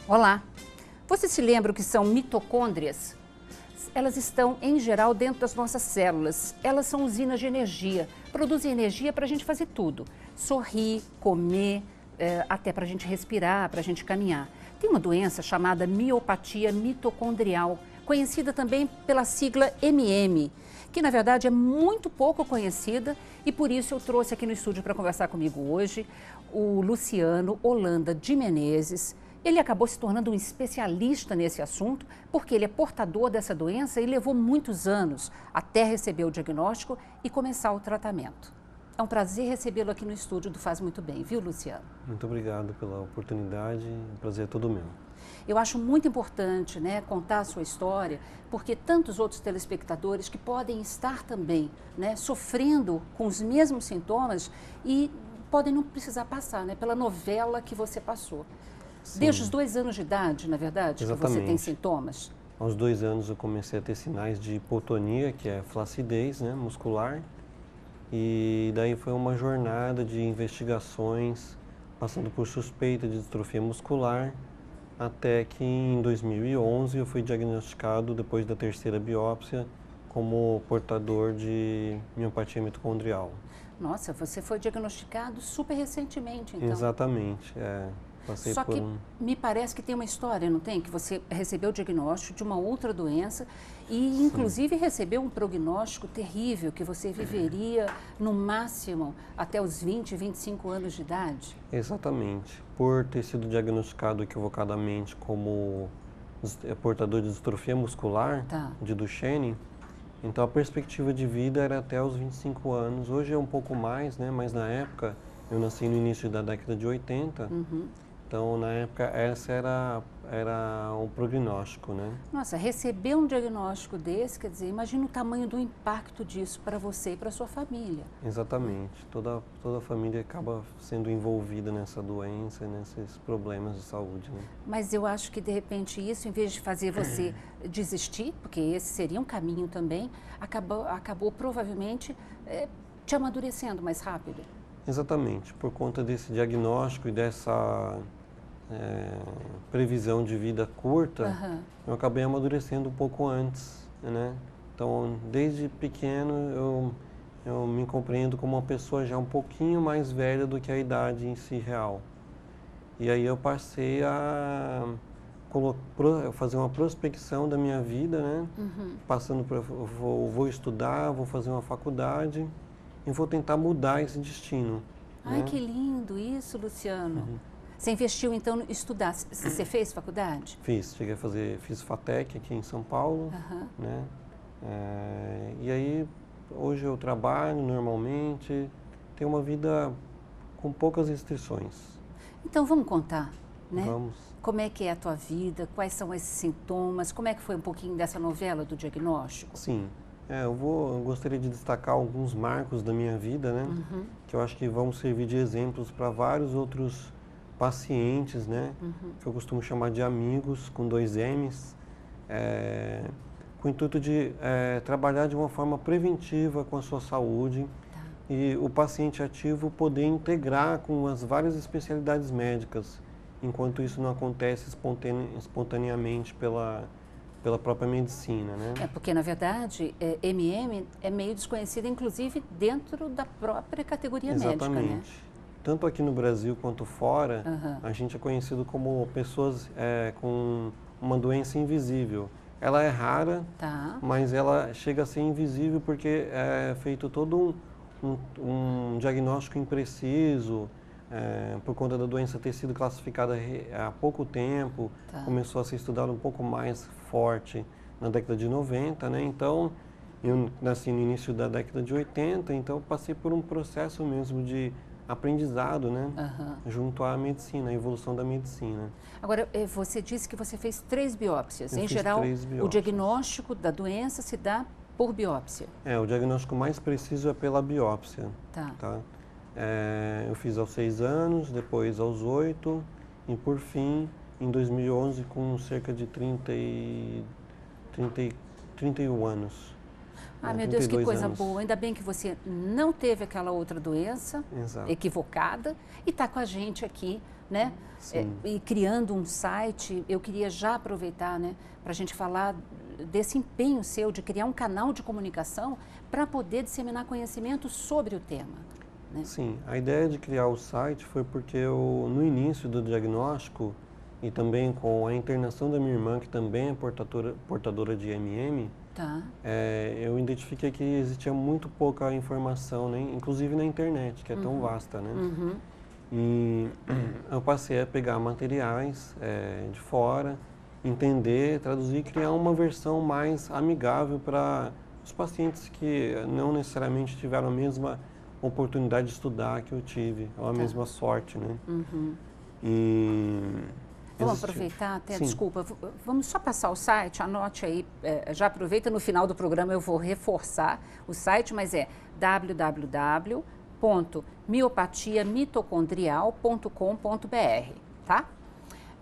Olá! Você se lembra o que são mitocôndrias? Elas estão, em geral, dentro das nossas células. Elas são usinas de energia, produzem energia para a gente fazer tudo. Sorrir, comer, até para a gente respirar, para a gente caminhar. Tem uma doença chamada miopatia mitocondrial, conhecida também pela sigla MM, que na verdade é muito pouco conhecida e por isso eu trouxe aqui no estúdio para conversar comigo hoje o Luciano Holanda de Menezes. Ele acabou se tornando um especialista nesse assunto porque ele é portador dessa doença e levou muitos anos até receber o diagnóstico e começar o tratamento. É um prazer recebê-lo aqui no estúdio do Faz Muito Bem, viu, Luciano? Muito obrigado pela oportunidade, o prazer é todo meu. Eu acho muito importante, né, contar a sua história, porque tantos outros telespectadores que podem estar também, né, sofrendo com os mesmos sintomas e podem não precisar passar, né, pela novela que você passou. Sim. Desde os 2 anos de idade, na verdade, Exatamente. que você tem sintomas? Aos 2 anos eu comecei a ter sinais de hipotonia, que é flacidez, né, muscular. E daí foi uma jornada de investigações, passando por suspeita de distrofia muscular, até que em 2011 eu fui diagnosticado, depois da 3ª biópsia, como portador de miopatia mitocondrial. Nossa, você foi diagnosticado super recentemente, então. Exatamente, passei Só por que me parece que tem uma história, não tem? Que você recebeu o diagnóstico de uma outra doença e, inclusive, recebeu um prognóstico terrível, que você viveria, no máximo, até os 20, 25 anos de idade. Exatamente. Por ter sido diagnosticado equivocadamente como portador de distrofia muscular, de Duchenne, então a perspectiva de vida era até os 25 anos. Hoje é um pouco mais, né? Mas na época, eu nasci no início da década de 80, então na época essa era um prognóstico, né? Nossa, receber um diagnóstico desse, quer dizer, imagina o tamanho do impacto disso para você e para sua família. Exatamente. Toda a família acaba sendo envolvida nessa doença, nesses problemas de saúde, né? Mas eu acho que, de repente, isso, em vez de fazer você desistir, porque esse seria um caminho também, acabou provavelmente te amadurecendo mais rápido. Exatamente. Por conta desse diagnóstico e dessa previsão de vida curta, eu acabei amadurecendo um pouco antes, né? Então, desde pequeno, eu me compreendo como uma pessoa já um pouquinho mais velha do que a idade em si real. E aí eu passei a fazer uma prospecção da minha vida, né? Passando por, vou estudar, vou fazer uma faculdade e vou tentar mudar esse destino. Ai, né? que lindo isso, Luciano. Você investiu então em estudar. Você fez faculdade? Fiz, fiz FATEC aqui em São Paulo, né? E aí hoje eu trabalho normalmente, tenho uma vida com poucas restrições. Então vamos contar, né? Vamos. Como é que é a tua vida, quais são esses sintomas, como é que foi um pouquinho dessa novela do diagnóstico? Sim, eu gostaria de destacar alguns marcos da minha vida, né? Que eu acho que vão servir de exemplos para vários outros pacientes, né? Que eu costumo chamar de amigos, com 2 M's, com o intuito de trabalhar de uma forma preventiva com a sua saúde e o paciente ativo poder integrar com as várias especialidades médicas, enquanto isso não acontece espontaneamente pela própria medicina, né? Porque, na verdade, MM é meio desconhecida, inclusive, dentro da própria categoria médica, né? Exatamente. Tanto aqui no Brasil quanto fora, a gente é conhecido como pessoas com uma doença invisível. Ela é rara, mas ela chega a ser invisível porque é feito todo um diagnóstico impreciso, por conta da doença ter sido classificada há pouco tempo, começou a ser estudada um pouco mais forte na década de 90, né? Então, eu nasci no início da década de 80, então eu passei por um processo mesmo de aprendizado, né? Junto à medicina, à evolução da medicina. Agora, você disse que você fez 3 biópsias. Em geral, 3 biópsias. O diagnóstico da doença se dá por biópsia. O diagnóstico mais preciso é pela biópsia. Tá? Eu fiz aos 6 anos, depois aos 8 e, por fim, em 2011, com cerca de 31 anos. Ah, meu Deus, que coisa boa. Ainda bem que você não teve aquela outra doença equivocada e está com a gente aqui, né? E criando um site. Eu queria já aproveitar, né, para a gente falar desse empenho seu de criar um canal de comunicação para poder disseminar conhecimento sobre o tema. Né? Sim, a ideia de criar o site foi porque eu, no início do diagnóstico e também com a internação da minha irmã, que também é portadora de IMM, eu identifiquei que existia muito pouca informação, né? Inclusive na internet, que é tão vasta, né? E eu passei a pegar materiais de fora, entender, traduzir e criar uma versão mais amigável para os pacientes que não necessariamente tiveram a mesma oportunidade de estudar que eu tive, ou a mesma sorte, né? E vamos aproveitar desculpa, vamos só passar o site, anote aí, já aproveita, no final do programa eu vou reforçar o site, mas é www.miopatiamitocondrial.com.br, tá?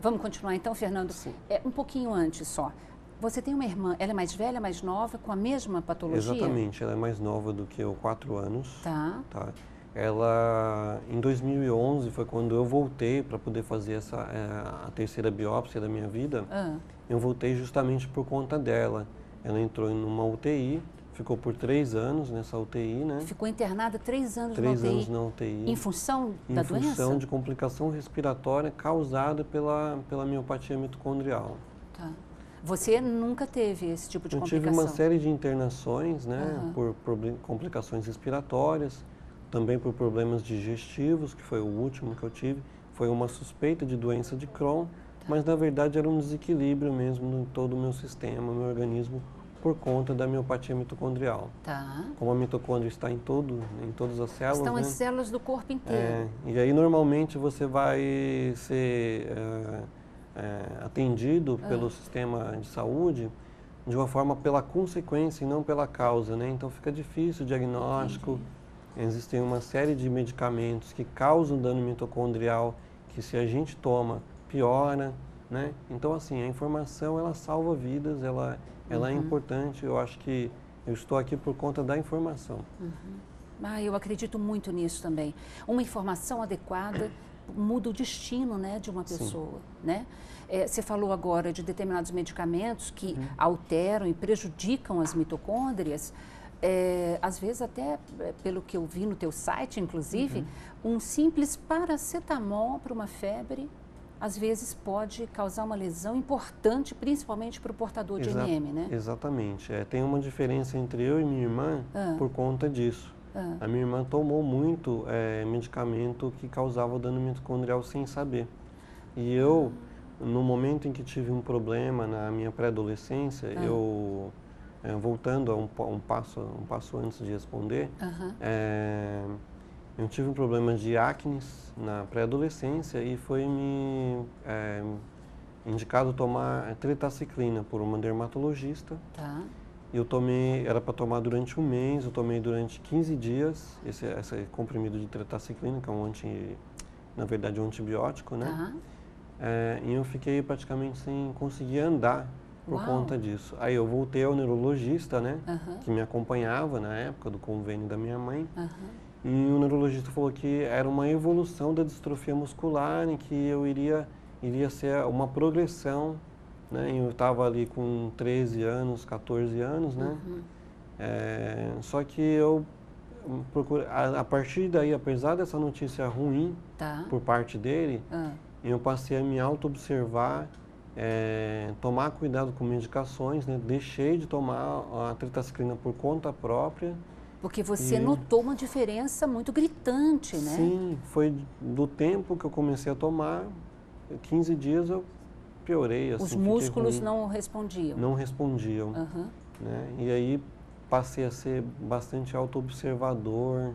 Vamos continuar então, Fernando? Sim. Um pouquinho antes só. Você tem uma irmã, ela é mais velha, mais nova, com a mesma patologia? Exatamente, ela é mais nova do que eu, 4 anos. Tá. Ela, em 2011, foi quando eu voltei para poder fazer a terceira biópsia da minha vida. Eu voltei justamente por conta dela. Ela entrou em uma UTI, ficou por 3 anos nessa UTI, né? Ficou internada 3 anos na UTI? 3 anos na UTI. Em função da doença? Em função de complicação respiratória causada pela miopatia mitocondrial. Tá. Você nunca teve esse tipo de complicação? Eu tive uma série de internações, né? Por complicações respiratórias, também por problemas digestivos, que foi o último que eu tive. Foi uma suspeita de doença de Crohn, mas na verdade era um desequilíbrio mesmo em todo o meu sistema, meu organismo, por conta da miopatia mitocondrial. Como a mitocôndria está em todas as células, estão as células do corpo inteiro. E aí normalmente você vai ser atendido pelo sistema de saúde de uma forma pela consequência e não pela causa, né? Então fica difícil o diagnóstico. Existem uma série de medicamentos que causam dano mitocondrial, que se a gente toma, piora, né? Então assim, a informação ela salva vidas, ela é importante. Eu acho que eu estou aqui por conta da informação. Eu acredito muito nisso também. Uma informação adequada muda o destino, né, de uma pessoa, né? Você falou agora de determinados medicamentos que alteram e prejudicam as mitocôndrias. Às vezes até, pelo que eu vi no teu site, inclusive, um simples paracetamol para uma febre, às vezes pode causar uma lesão importante, principalmente para o portador de IMM, né? Exatamente. Tem uma diferença entre eu e minha irmã por conta disso. A minha irmã tomou muito medicamento que causava dano mitocondrial sem saber. E eu, no momento em que tive um problema na minha pré-adolescência, voltando a um passo antes de responder, eu tive um problema de acne na pré-adolescência e foi me indicado tomar tretaciclina por uma dermatologista. Eu tomei, era para tomar durante 1 mês, eu tomei durante 15 dias esse comprimido de tretaciclina, que é na verdade um antibiótico, né? E eu fiquei praticamente sem conseguir andar por conta disso. Aí eu voltei ao neurologista, né? Que me acompanhava na época do convênio da minha mãe. E o neurologista falou que era uma evolução da distrofia muscular, em que eu iria ser uma progressão, né? Eu estava ali com 13 anos, 14 anos, né? Só que eu procurei, a partir daí, apesar dessa notícia ruim por parte dele, eu passei a me auto-observar, tomar cuidado com medicações, né? Deixei de tomar a tretaciclina por conta própria. Porque você notou uma diferença muito gritante, né? Sim, foi do tempo que eu comecei a tomar, 15 dias eu piorei. Assim, os músculos não respondiam? Não respondiam. Né? E aí passei a ser bastante auto-observador,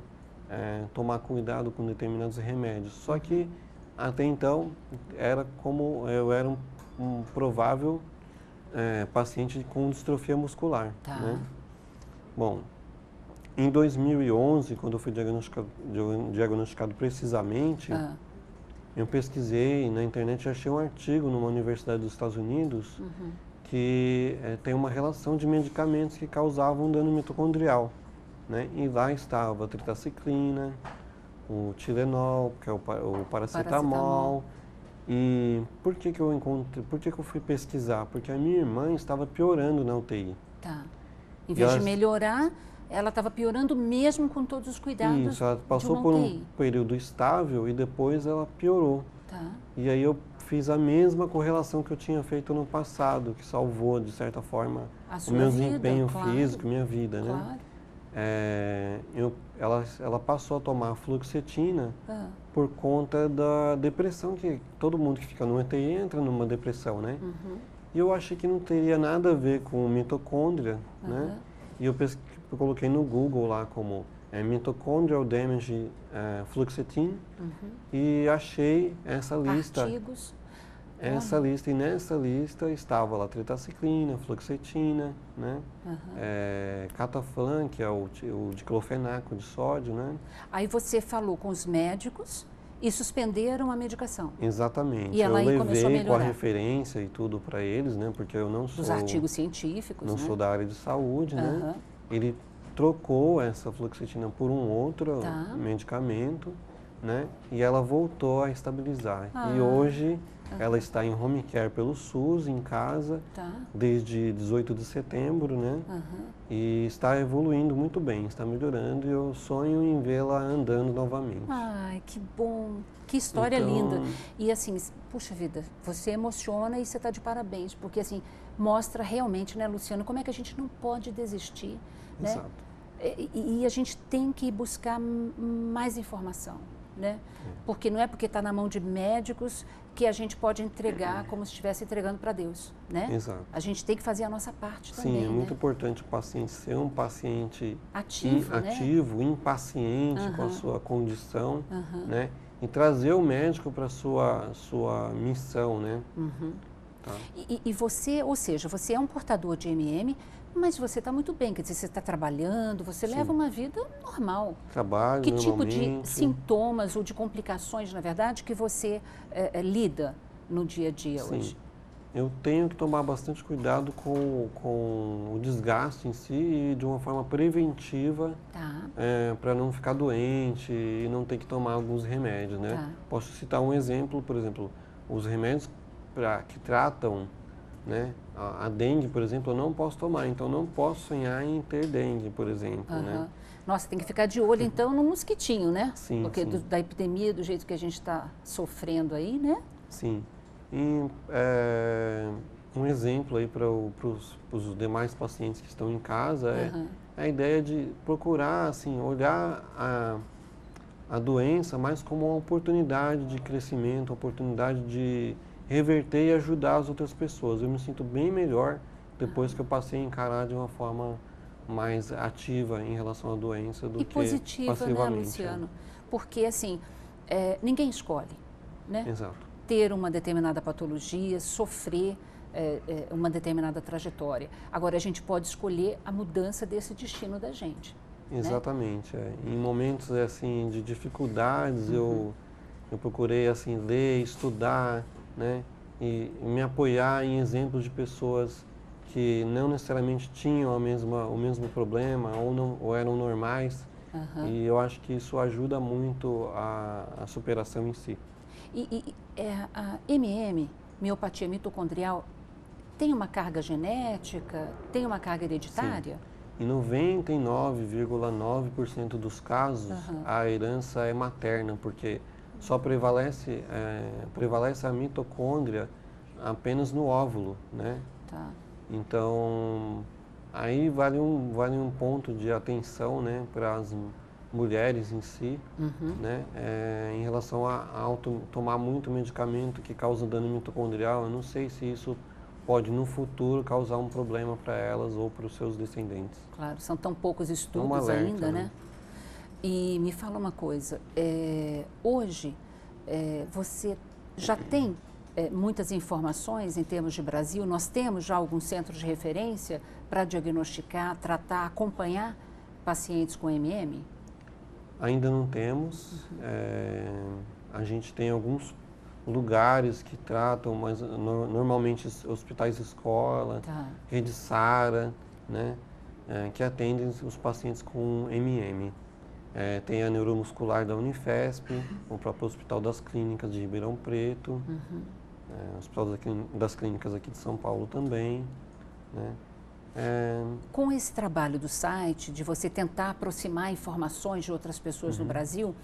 tomar cuidado com determinados remédios. Só que até então eu era um provável paciente com distrofia muscular. Né? Bom, em 2011, quando eu fui diagnosticado precisamente, eu pesquisei na internet e achei um artigo numa universidade dos Estados Unidos que tem uma relação de medicamentos que causavam dano mitocondrial, né? E lá estava a tritaciclina, o Tilenol, que é o paracetamol. E por que eu fui pesquisar? Porque a minha irmã estava piorando na UTI. Tá. Em vez de melhorar, ela estava piorando mesmo com todos os cuidados. Isso, ela passou por um período estável e depois ela piorou. Tá. E aí eu fiz a mesma correlação que eu tinha feito no passado, que salvou, de certa forma, o meu desempenho físico, minha vida, né? Ela passou a tomar fluoxetina por conta da depressão, que todo mundo que fica no UTI entra numa depressão, né? E eu achei que não teria nada a ver com mitocôndria, né? E eu coloquei no Google lá como mitochondrial damage fluoxetine e achei essa lista. Artigos. E nessa lista estava lá tritaciclina, fluoxetina, né? Cataflan, que é o diclofenaco de sódio, né? Aí você falou com os médicos e suspenderam a medicação. Exatamente. E ela aí começou a levei com a melhorar. referência e tudo para eles, né? Porque eu não sou... Dos artigos científicos, não sou da área de saúde, né? Ele trocou essa fluoxetina por um outro medicamento, né? E ela voltou a estabilizar. E hoje ela está em home care pelo SUS, em casa, desde 18 de setembro, né? E está evoluindo muito bem, está melhorando e eu sonho em vê-la andando novamente. Ai, que bom! Que história linda! E assim, puxa vida, você emociona e você está de parabéns, porque assim, mostra realmente, né, Luciano, como é que a gente não pode desistir, né? Exato. E a gente tem que buscar mais informação, né? Porque não é porque está na mão de médicos que a gente pode entregar como se estivesse entregando para Deus, né? Exato. A gente tem que fazer a nossa parte também. Sim, é muito importante o paciente ser um paciente ativo, impaciente com a sua condição, né? E trazer o médico para a sua missão, né? Tá. E você, ou seja, você é um portador de MM, mas você está muito bem, quer dizer, você está trabalhando, você leva uma vida normal. Trabalho Que tipo de normalmente. sintomas ou de complicações, na verdade, que você lida no dia a dia hoje? Eu tenho que tomar bastante cuidado com o desgaste em si e de uma forma preventiva para não ficar doente e não ter que tomar alguns remédios, né? Posso citar um exemplo, por exemplo, os remédios que tratam, né, a dengue, por exemplo, eu não posso tomar, então não posso sonhar em ter dengue, por exemplo, né? Nossa, tem que ficar de olho então no mosquitinho, né? Sim, porque da epidemia, do jeito que a gente está sofrendo aí, né? Sim. E um exemplo aí para os demais pacientes que estão em casa é a ideia de procurar, assim, olhar a doença mais como uma oportunidade de crescimento, uma oportunidade de reverter e ajudar as outras pessoas. Eu me sinto bem melhor depois que eu passei a encarar de uma forma mais ativa em relação à doença do que positiva, passivamente. Né, Luciano? Porque, assim, ninguém escolhe, né? Exato. Ter uma determinada patologia, sofrer uma determinada trajetória. Agora, a gente pode escolher a mudança desse destino da gente. Exatamente. Né? Em momentos assim de dificuldades, eu procurei assim ler, estudar, né? E me apoiar em exemplos de pessoas que não necessariamente tinham o mesmo problema ou eram normais. E eu acho que isso ajuda muito a superação em si. A MM, miopatia mitocondrial, tem uma carga genética, tem uma carga hereditária? Sim. Em 99,9% dos casos, a herança é materna, porque só prevalece a mitocôndria apenas no óvulo, né? Tá. Então, aí vale um ponto de atenção, né, para as mulheres em si, né, em relação a tomar muito medicamento que causa dano mitocondrial. Eu não sei se isso pode no futuro causar um problema para elas ou para os seus descendentes. Claro, são tão poucos estudos ainda, né? E me fala uma coisa, hoje você já tem muitas informações em termos de Brasil? Nós temos já alguns centros de referência para diagnosticar, tratar, acompanhar pacientes com MM? Ainda não temos. A gente tem alguns lugares que tratam, mas normalmente hospitais escola, rede SARA, né, que atendem os pacientes com MM. Tem a neuromuscular da Unifesp, o próprio Hospital das Clínicas de Ribeirão Preto, o Hospital das Clínicas aqui de São Paulo também, né. Com esse trabalho do site, de você tentar aproximar informações de outras pessoas no Brasil,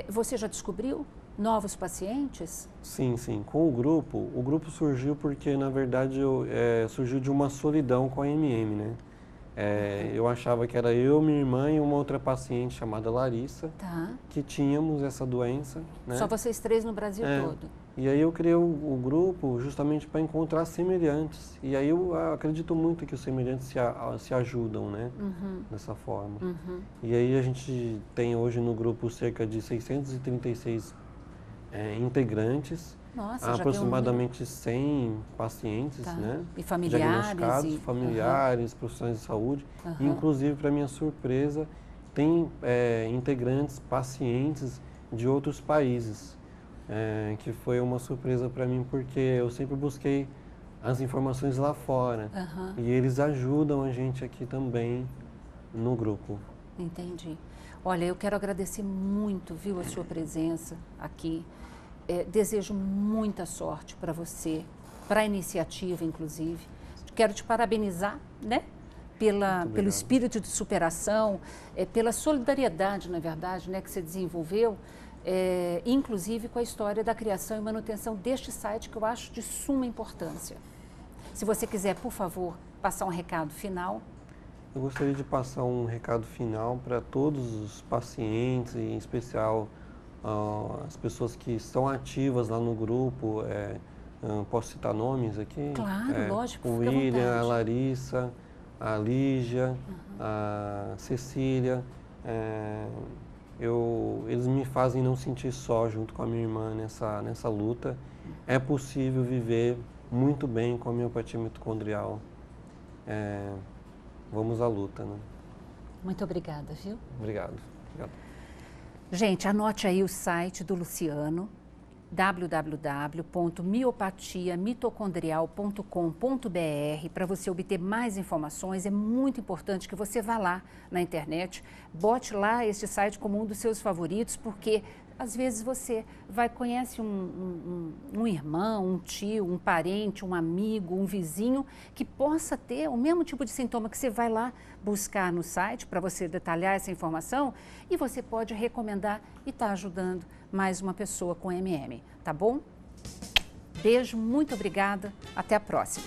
você já descobriu novos pacientes? Sim, sim. Com o grupo surgiu porque, na verdade, surgiu de uma solidão com a MM, né? Eu achava que era eu, minha irmã e uma outra paciente chamada Larissa, que tínhamos essa doença, né? Só vocês três no Brasil todo? E aí eu criei o grupo justamente para encontrar semelhantes. E aí eu acredito muito que os semelhantes se ajudam, né? Dessa forma. E aí a gente tem hoje no grupo cerca de 636 integrantes. Nossa, aproximadamente 100 pacientes, né? E familiares? Diagnosticados, familiares, profissionais de saúde. Inclusive, para minha surpresa, tem integrantes, pacientes de outros países. Que foi uma surpresa para mim, porque eu sempre busquei as informações lá fora. E eles ajudam a gente aqui também no grupo. Entendi. Olha, eu quero agradecer muito, viu, a sua presença aqui. Desejo muita sorte para você, para a iniciativa, inclusive. Quero te parabenizar, né? Pelo espírito de superação, pela solidariedade, na verdade, né, que você desenvolveu, inclusive com a história da criação e manutenção deste site, que eu acho de suma importância. Se você quiser, por favor, passar um recado final. Eu gostaria de passar um recado final para todos os pacientes, em especial as pessoas que estão ativas lá no grupo. Posso citar nomes aqui? Claro, lógico. O William, a Larissa, a Lígia, a Cecília. Eles me fazem não sentir só junto com a minha irmã nessa luta. É possível viver muito bem com a miopatia mitocondrial. Vamos à luta, né? Muito obrigada, viu? Obrigado. Gente, anote aí o site do Luciano, www.miopatiamitocondrial.com.br, para você obter mais informações. É muito importante que você vá lá na internet, bote lá este site como um dos seus favoritos, porque às vezes você conhece um irmão, um tio, um parente, um amigo, um vizinho que possa ter o mesmo tipo de sintoma, que você vai lá buscar no site para você detalhar essa informação e você pode recomendar e estar ajudando mais uma pessoa com MM, tá bom? Beijo, muito obrigada, até a próxima.